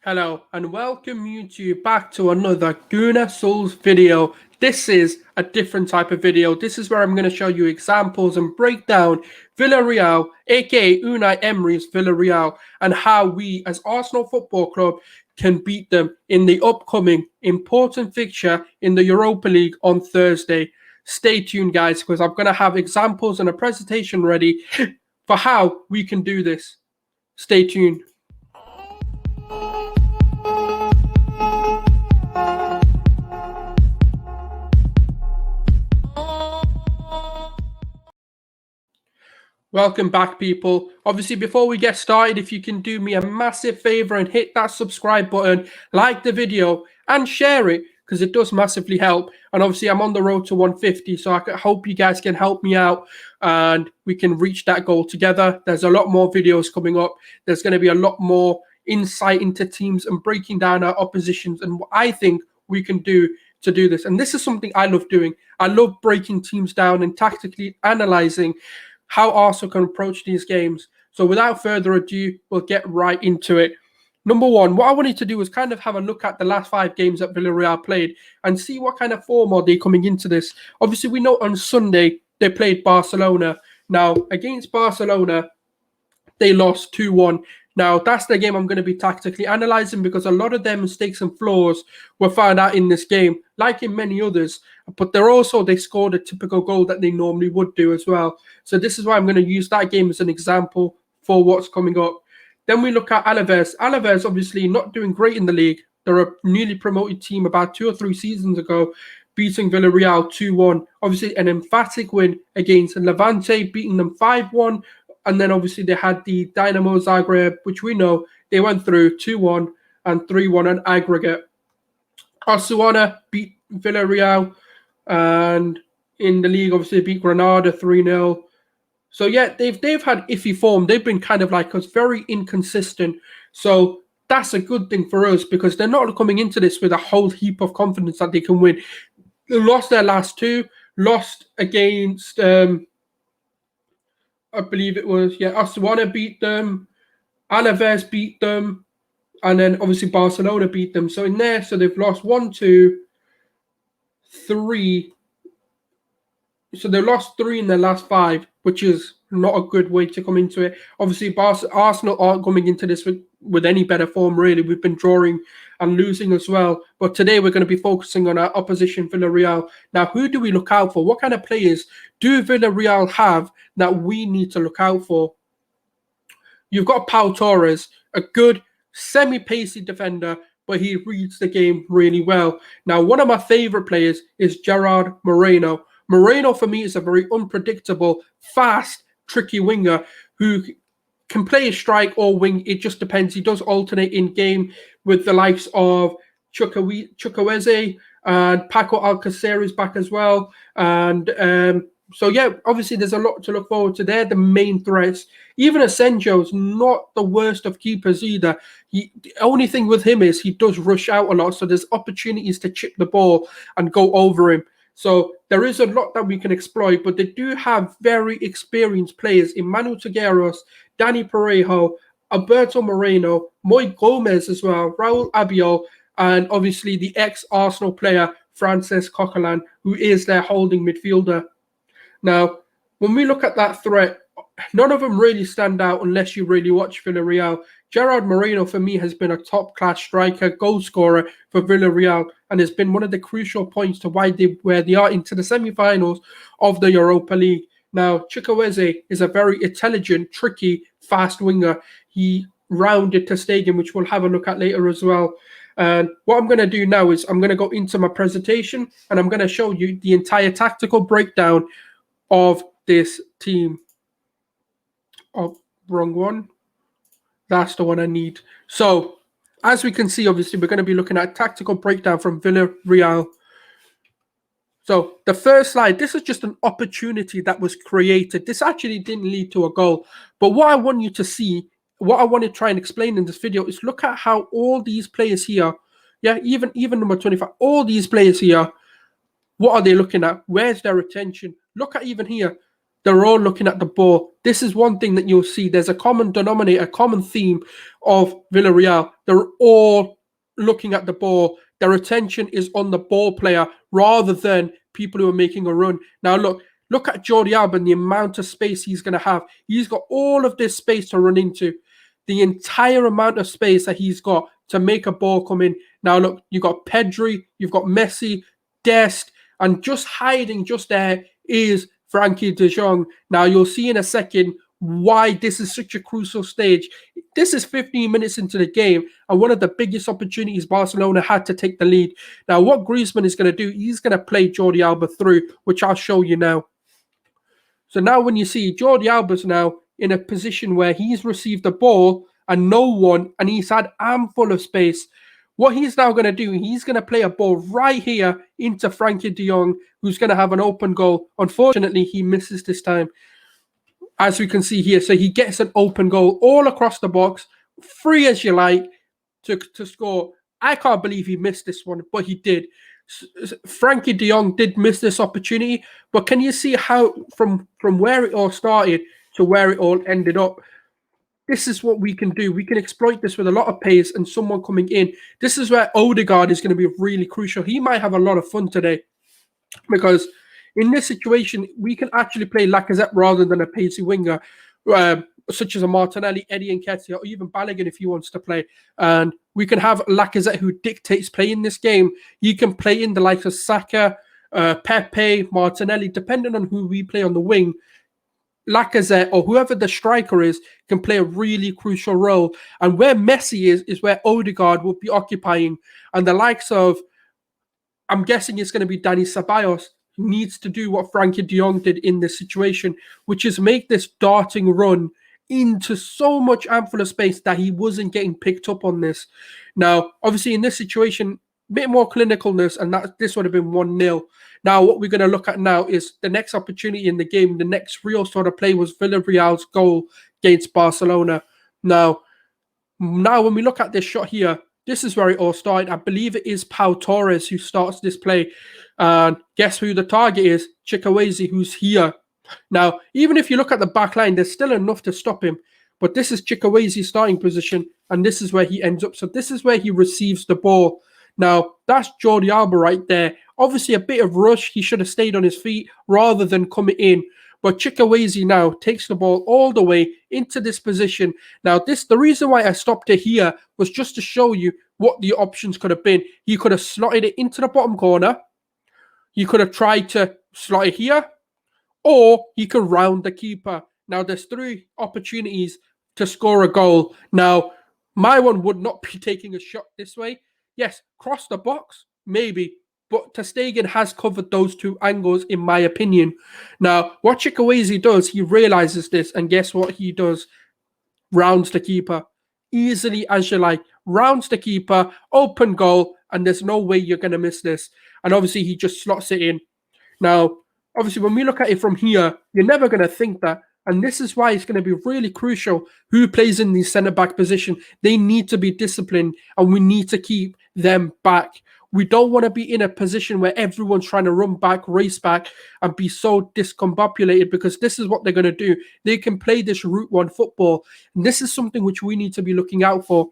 Hello and welcome you back to another Guna Souls video. This is a different type of video. This is where I'm going to show you examples and break down Villareal, aka Unai Emery's Villareal, and how we as Arsenal Football Club can beat them in the upcoming important fixture in the Europa League on Thursday. Stay tuned guys, because I'm going to have examples and a presentation ready for how we can do this. Stay tuned. Welcome back, people. Obviously, before we get started, if you can do me a massive favor and hit that subscribe button, like the video and share it, because it does massively help. And obviously, I'm on the road to 150, so I hope you guys can help me out and we can reach that goal together. There's a lot more videos coming up. There's going to be a lot more insight into teams and breaking down our oppositions and what I think we can do to do this. And this is something I love doing. I love breaking teams down and tactically analyzing how Arsenal can approach these games. So without further ado, we'll get right into it. Number one, what I wanted to do was kind of have a look at the last 5 games that Villareal played and see what kind of form are they coming into this. Obviously, we know on Sunday they played Barcelona. Now, against Barcelona, they lost 2-1. Now, that's the game I'm going to be tactically analysing, because a lot of their mistakes and flaws were found out in this game, like in many others. But they scored a typical goal that they normally would do as well. So this is why I'm going to use that game as an example for what's coming up. Then we look at Alaves. Alaves obviously not doing great in the league. They're a newly promoted team about 2 or 3 seasons ago, beating Villareal 2-1. Obviously an emphatic win against Levante, beating them 5-1. And then obviously they had the Dynamo Zagreb, which we know they went through 2-1 and 3-1 on aggregate. Osasuna beat Villareal, and in the league, obviously, they beat Granada 3-0. So yeah, they've had iffy form. They've been kind of like us, very inconsistent. So that's a good thing for us, because they're not coming into this with a whole heap of confidence that they can win. They lost their last 2, lost against I believe it was, Osasuna beat them, Alaves beat them, and then obviously Barcelona beat them. So in there, so they've lost 1, 2, 3. So they lost 3 in their last 5, which is not a good way to come into it. Obviously, Arsenal aren't coming into this with any better form, really. We've been drawing and losing as well. But today we're going to be focusing on our opposition, Villareal. Now, who do we look out for? What kind of players do Villareal have that we need to look out for? You've got Pau Torres, a good semi-pacey defender, but he reads the game really well. Now, one of my favourite players is Gerard Moreno. Moreno, for me, is a very unpredictable, fast, tricky winger who can play a strike or wing. It just depends. He does alternate in game with the likes of Chukwueze, and Paco Alcacer is back as well. And so, yeah, obviously there's a lot to look forward to. They're the main threats. Even Asenjo's not the worst of keepers either. The only thing with him is he does rush out a lot, so there's opportunities to chip the ball and go over him. So there is a lot that we can exploit, but they do have very experienced players in Manu Tagueros, Danny Parejo, Alberto Moreno, Moy Gomez as well, Raul Abiol, and obviously the ex-Arsenal player Frances Coquelin, who is their holding midfielder. Now, when we look at that threat, none of them really stand out unless you really watch Villareal. Gerard Moreno, for me, has been a top-class striker, goal scorer for Villareal, and has been one of the crucial points to where they are into the semi-finals of the Europa League. Now, Chukwueze is a very intelligent, tricky, fast winger. He rounded ter Stegen, which we'll have a look at later as well. And what I'm going to do now is I'm going to go into my presentation, and I'm going to show you the entire tactical breakdown of this team. Oh, wrong one. That's the one I need. So, as we can see, obviously, we're going to be looking at tactical breakdown from Villareal. So, the first slide, this is just an opportunity that was created. This actually didn't lead to a goal. But what I want you to see, what I want to try and explain in this video is look at how all these players here, even number 25, all these players here, what are they looking at? Where's their attention? Look at even here. they're all looking at the ball. This is one thing that you'll see. There's a common denominator, a common theme of Villareal. They're all looking at the ball. Their attention is on the ball player rather than people who are making a run. Now, look at Jordi Alba and the amount of space he's going to have. He's got all of this space to run into. The entire amount of space that he's got to make a ball come in. Now, look, you've got Pedri, you've got Messi, Dest, and just hiding just there is Frankie de Jong. Now, you'll see in a second why this is such a crucial stage. This is 15 minutes into the game, and one of the biggest opportunities Barcelona had to take the lead. Now, what Griezmann is going to do, he's going to play Jordi Alba through, which I'll show you now. So now when you see Jordi Alba's now in a position where he's received the ball and no one, and he's had ample of space, what he's now going to do, he's going to play a ball right here into Frankie de Jong, who's going to have an open goal. Unfortunately, he misses this time, as we can see here. So he gets an open goal all across the box, free as you like, to score. I can't believe he missed this one, but he did. Frankie de Jong did miss this opportunity, but can you see how from where it all started to where it all ended up? This is what we can do. We can exploit this with a lot of pace and someone coming in. This is where Odegaard is going to be really crucial. He might have a lot of fun today because in this situation, we can actually play Lacazette rather than a pacey winger, such as a Martinelli, Eddie Nketiah, or even Balogun if he wants to play. And we can have Lacazette who dictates play in this game. He can play in the likes of Saka, Pepe, Martinelli, depending on who we play on the wing. Lacazette or whoever the striker is can play a really crucial role. And where Messi is where Odegaard will be occupying. And the likes of, I'm guessing it's going to be Dani Ceballos, needs to do what Frankie de Jong did in this situation, which is make this darting run into so much ample of space that he wasn't getting picked up on this. Now, obviously, in this situation, a bit more clinicalness, and this would have been 1-0. Now, what we're going to look at now is the next opportunity in the game. The next real sort of play was Villareal's goal against Barcelona. Now, when we look at this shot here, this is where it all started. I believe it is Pau Torres who starts this play. And guess who the target is? Chukwueze, who's here. Now, even if you look at the back line, there's still enough to stop him. But this is Chukwueze's starting position, and this is where he ends up. So this is where he receives the ball. Now, that's Jordi Alba right there. Obviously, a bit of rush. He should have stayed on his feet rather than coming in. But Chukwueze now takes the ball all the way into this position. Now, the reason why I stopped it here was just to show you what the options could have been. He could have slotted it into the bottom corner. He could have tried to slot it here. Or he could round the keeper. Now, there's 3 opportunities to score a goal. Now, my one would not be taking a shot this way. Yes, cross the box, maybe. But ter Stegen has covered those 2 angles, in my opinion. Now, what Chukwueze does, he realizes this, and guess what he does? Rounds the keeper. Easily as you like. Rounds the keeper, open goal, and there's no way you're going to miss this. And obviously, he just slots it in. Now, obviously, when we look at it from here, you're never going to think that. And this is why it's going to be really crucial who plays in the centre-back position. They need to be disciplined, and we need to keep them back. We don't want to be in a position where everyone's trying to run back, race back, and be so discombobulated, because this is what they're going to do. They can play this Route 1 football, and this is something which we need to be looking out for.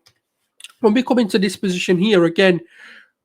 When we come into this position here, again,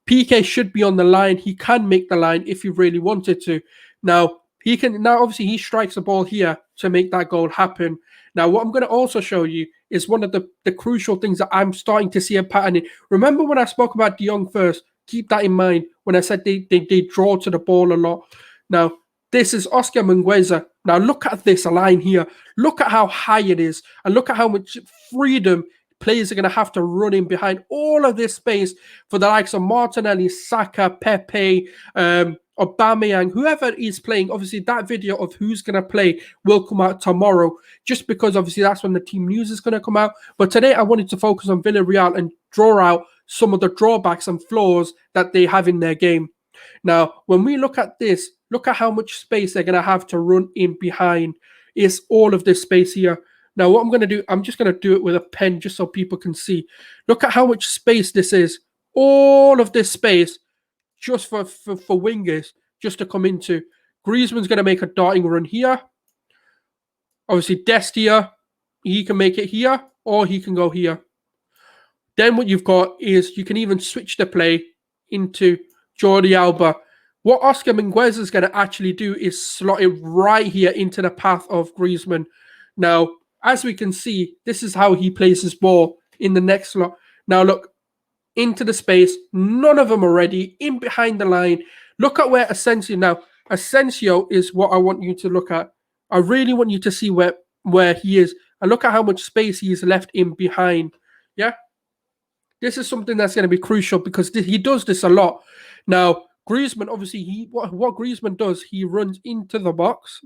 PK should be on the line. He can make the line if he really wanted to. Now, obviously he strikes the ball here to make that goal happen. Now, what I'm going to also show you is one of the crucial things that I'm starting to see a pattern in. Remember when I spoke about de Jong first? Keep that in mind when I said they draw to the ball a lot. Now, this is Oscar Mingueza. Now, look at this line here. Look at how high it is, and look at how much freedom players are going to have to run in behind all of this space for the likes of Martinelli, Saka, Pepe, Aubameyang, whoever is playing. Obviously, that video of who's going to play will come out tomorrow, just because obviously that's when the team news is going to come out. But today I wanted to focus on Villareal and draw out some of the drawbacks and flaws that they have in their game. Now, when we look at this, look at how much space they're going to have to run in behind. It's all of this space here. Now, what I'm going to do, I'm just going to do it with a pen just so people can see. Look at how much space this is. All of this space just for wingers just to come into. Griezmann's going to make a darting run here. Obviously, Dest here, he can make it here, or he can go here. Then what you've got is you can even switch the play into Jordi Alba. What Oscar Minguez is going to actually do is slot it right here into the path of Griezmann. Now, as we can see, this is how he plays his ball in the next slot. Now, look, into the space. None of them are ready. In behind the line. Look at where Asensio now. Asensio is what I want you to look at. I really want you to see where he is. And look at how much space he's left in behind. Yeah? This is something that's going to be crucial because he does this a lot. Now, Griezmann, obviously, what Griezmann does, he runs into the box.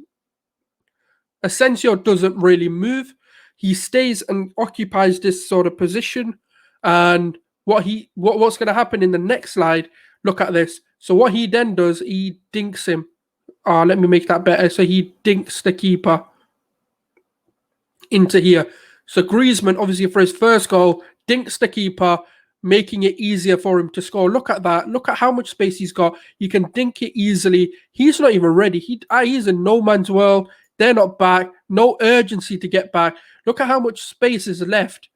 Asensio doesn't really move. He stays and occupies this sort of position. And what's going to happen in the next slide, look at this. So what he then does, he dinks him. Let me make that better. So he dinks the keeper into here. So Griezmann, obviously for his first goal, dinks the keeper, making it easier for him to score. Look at that. Look at how much space he's got. He can dink it easily. He's not even ready. He's in no man's world. They're not back. No urgency to get back. Look at how much space is left.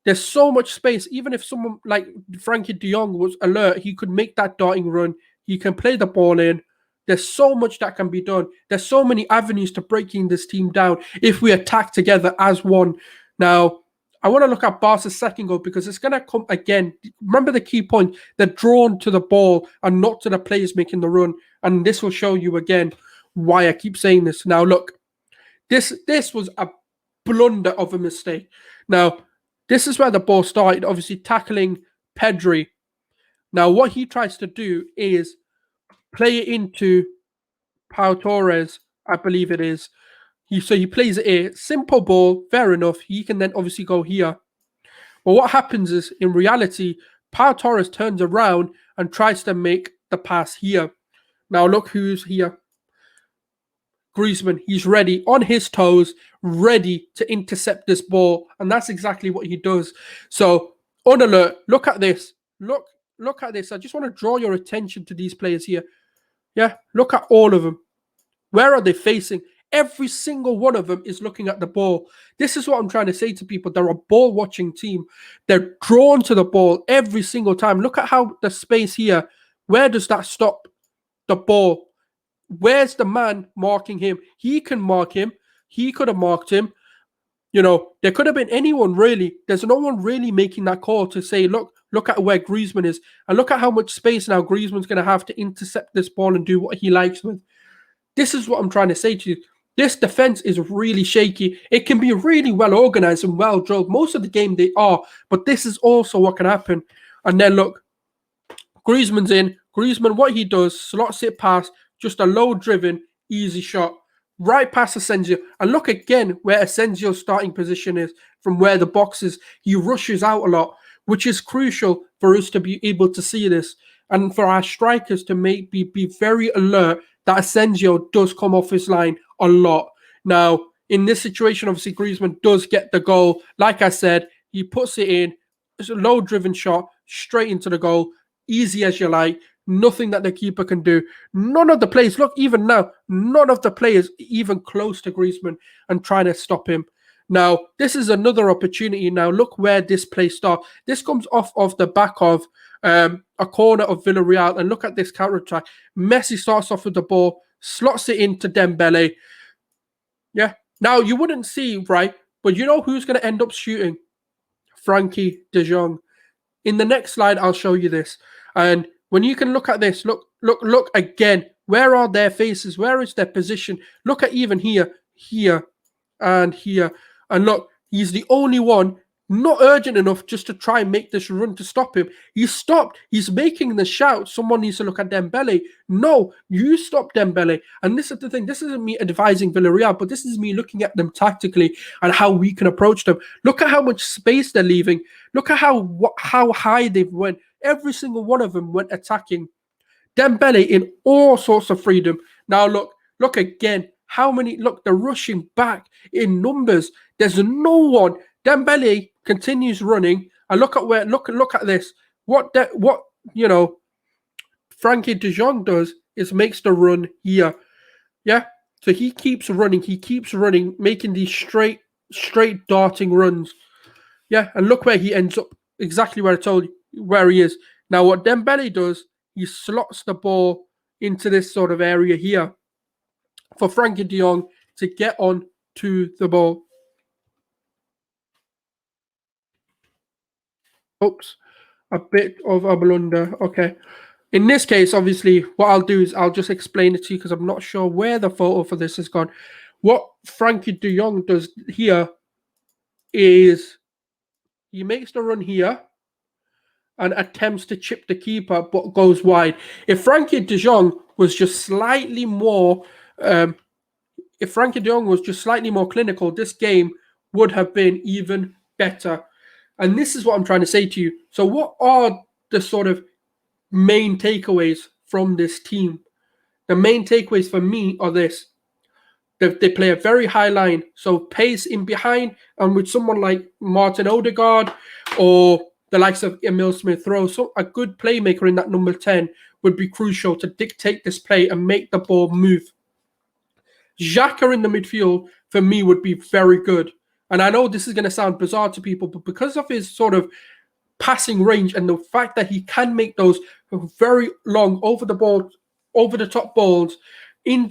There's so much space. Even if someone like Frankie de Jong was alert, he could make that darting run. He can play the ball in. There's so much that can be done. There's so many avenues to breaking this team down if we attack together as one. Now, I want to look at Barca's second goal because it's going to come again. Remember the key point. They're drawn to the ball and not to the players making the run. And this will show you again why I keep saying this. Now, look. This was a blunder of a mistake. Now, this is where the ball started, obviously tackling Pedri. Now, what he tries to do is play it into Pau Torres, I believe it is. So he plays it here. Simple ball, fair enough. He can then obviously go here. But what happens is, in reality, Pau Torres turns around and tries to make the pass here. Now, look who's here. Griezmann, he's ready, on his toes, ready to intercept this ball. And that's exactly what he does. So, on alert, look at this. Look at this. I just want to draw your attention to these players here. Yeah, look at all of them. Where are they facing? Every single one of them is looking at the ball. This is what I'm trying to say to people. They're a ball-watching team. They're drawn to the ball every single time. Look at how the space here. Where does that stop the ball? Where's the man marking him? He can mark him. He could have marked him. You know, there could have been anyone really. There's no one really making that call to say, look at where Griezmann is. And look at how much space now Griezmann's going to have to intercept this ball and do what he likes with. This is what I'm trying to say to you. This defense is really shaky. It can be really well organized and well drilled. Most of the game they are. But this is also what can happen. And then look, Griezmann's in. Griezmann, what he does, slots it past. Just a low-driven, easy shot. Right past Asensio. And look again where Asensio's starting position is from where the box is. He rushes out a lot, which is crucial for us to be able to see this. And for our strikers to be very alert that Asensio does come off his line a lot. Now, in this situation, obviously, Griezmann does get the goal. Like I said, he puts it in. It's a low-driven shot, straight into the goal. Easy as you like. Nothing that the keeper can do. None of the players, look, even now, none of the players even close to Griezmann and trying to stop him. Now, this is another opportunity. Now, look where this play starts. This comes off of the back of a corner of Villareal. And look at this counter-attack. Messi starts off with the ball, slots it into Dembele. Yeah. Now, you wouldn't see, right? But you know who's going to end up shooting? Frankie de Jong. In the next slide, I'll show you this. And when you can look at this, look again. Where are their faces? Where is their position? Look at even here, and here. And look, he's the only one not urgent enough just to try and make this run to stop him. He's stopped. He's making the shout. Someone needs to look at Dembele. No, you stop Dembele. And this is the thing. This isn't me advising Villareal, but this is me looking at them tactically and how we can approach them. Look at how much space they're leaving. Look at how high they've went. Every single one of them went attacking. Dembele in all sorts of freedom. Now look again. How many? Look, they're rushing back in numbers. There's no one. Dembele continues running. And look at where. Look at this. What Frankie de Jong does is makes the run here. Yeah. So he keeps running, making these straight darting runs. Yeah, and look where he ends up. Exactly where I told you where he is. Now what Dembele does, he slots the ball into this sort of area here for Frankie de Jong to get on to the ball. Oops, a bit of a blunder. Okay. In this case, obviously, what I'll do is I'll just explain it to you because I'm not sure where the photo for this has gone. What Frankie de Jong does here is he makes the run here and attempts to chip the keeper but goes wide. If Frankie de Jong was just slightly more, um, if Frankie de Jong was just slightly more clinical, this game would have been even better. And this is what I'm trying to say to you. So, what are the sort of main takeaways from this team? The main takeaways for me are this. They play a very high line, so pace in behind, and with someone like Martin Odegaard or the likes of Emil Smith Rowe, so a good playmaker in that number 10 would be crucial to dictate this play and make the ball move. Xhaka in the midfield, for me, would be very good. And I know this is going to sound bizarre to people, but because of his sort of passing range and the fact that he can make those very long over the top balls in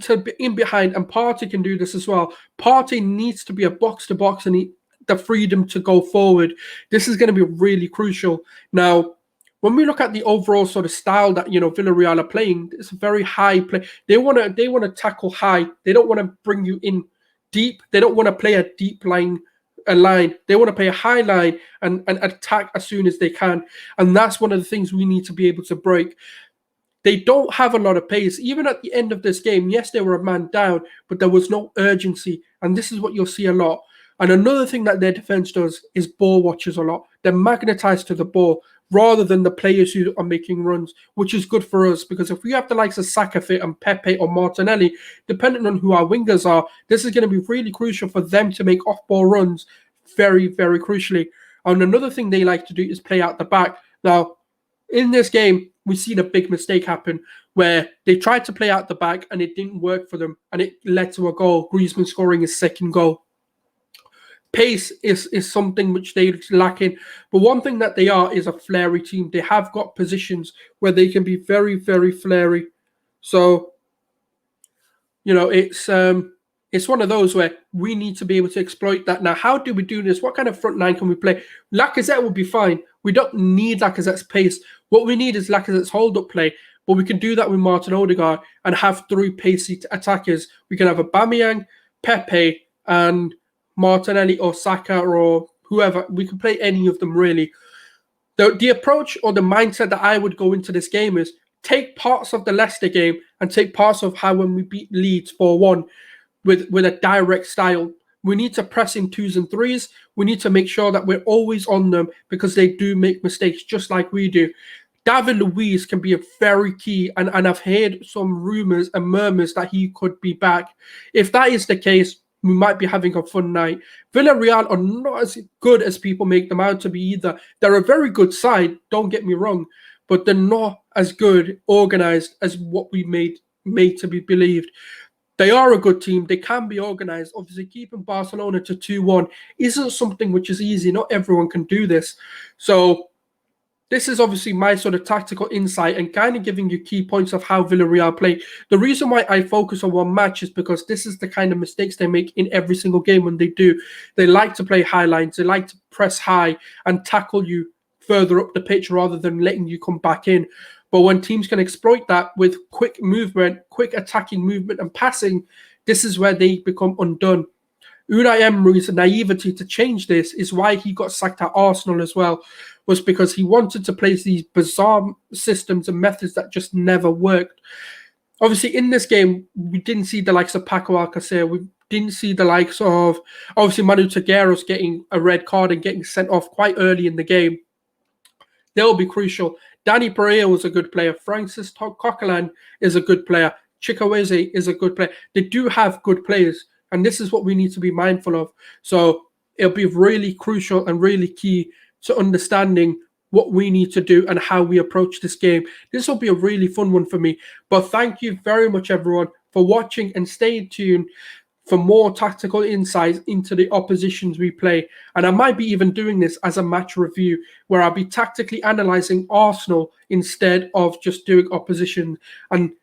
behind, and Partey can do this as well. Partey needs to be a box to box and the freedom to go forward. This is going to be really crucial. Now, when we look at the overall sort of style that Villareal are playing, it's a very high play. They want to tackle high. They don't want to bring you in deep. They don't want to play a deep line. A line. They want to play a high line and attack as soon as they can. And that's one of the things we need to be able to break. They don't have a lot of pace. Even at the end of this game, yes, they were a man down, but there was no urgency. And this is what you'll see a lot. And another thing that their defense does is ball watches a lot. They're magnetized to the ball rather than the players who are making runs, which is good for us because if we have the likes of Saka fit and Pepe or Martinelli, depending on who our wingers are, this is going to be really crucial for them to make off-ball runs very, very crucially. And another thing they like to do is play out the back. Now, in this game, we see the big mistake happen where they tried to play out the back and it didn't work for them and it led to a goal, Griezmann scoring his second goal. Pace is something which they're lacking. But one thing that they are is a flary team. They have got positions where they can be very, very flary. So, it's one of those where we need to be able to exploit that. Now, how do we do this? What kind of front line can we play? Lacazette will be fine. We don't need Lacazette's pace. What we need is Lacazette's hold-up play. But we can do that with Martin Odegaard and have three pacey attackers. We can have Aubameyang, Pepe, and Martinelli or Saka or whoever. We can play any of them, really. The approach or the mindset that I would go into this game is take parts of the Leicester game and take parts of how when we beat Leeds 4-1 with a direct style. We need to press in 2s and 3s. We need to make sure that we're always on them because they do make mistakes just like we do. David Luiz can be a very key, and I've heard some rumors and murmurs that he could be back. If that is the case, we might be having a fun night. Villareal are not as good as people make them out to be either. They're a very good side, don't get me wrong, but they're not as good, organized as what we made to be believed. They are a good team. They can be organized. Obviously, keeping Barcelona to 2-1 isn't something which is easy. Not everyone can do this. So this is obviously my sort of tactical insight and kind of giving you key points of how Villareal play. The reason why I focus on one match is because this is the kind of mistakes they make in every single game when they do. They like to play high lines. They like to press high and tackle you further up the pitch rather than letting you come back in. But when teams can exploit that with quick movement, quick attacking movement and passing, this is where they become undone. Unai Emery's naivety to change this is why he got sacked at Arsenal as well, was because he wanted to place these bizarre systems and methods that just never worked. Obviously, in this game, we didn't see the likes of Paco Alcacer. We didn't see the likes of, obviously, Manu Tagueros getting a red card and getting sent off quite early in the game. They'll be crucial. Danny Pereira was a good player. Francis Coquelin is a good player. Chikwueze is a good player. They do have good players, and this is what we need to be mindful of. So it'll be really crucial and really key to understanding what we need to do and how we approach this game. This will be a really fun one for me. But thank you very much, everyone, for for watching, and stay tuned for more tactical insights into the oppositions we play. And I might be even doing this as a match review where I'll be tactically analysing Arsenal instead of just doing opposition. And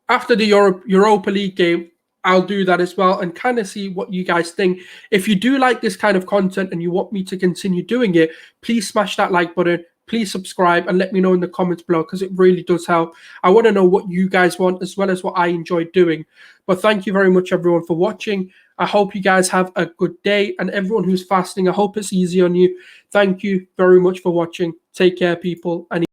after the Europa League game, I'll do that as well and kind of see what you guys think. If you do like this kind of content and you want me to continue doing it, please smash that like button. Please subscribe and let me know in the comments below because it really does help. I want to know what you guys want as well as what I enjoy doing. But thank you very much, everyone, for watching. I hope you guys have a good day. And everyone who's fasting, I hope it's easy on you. Thank you very much for watching. Take care, people. And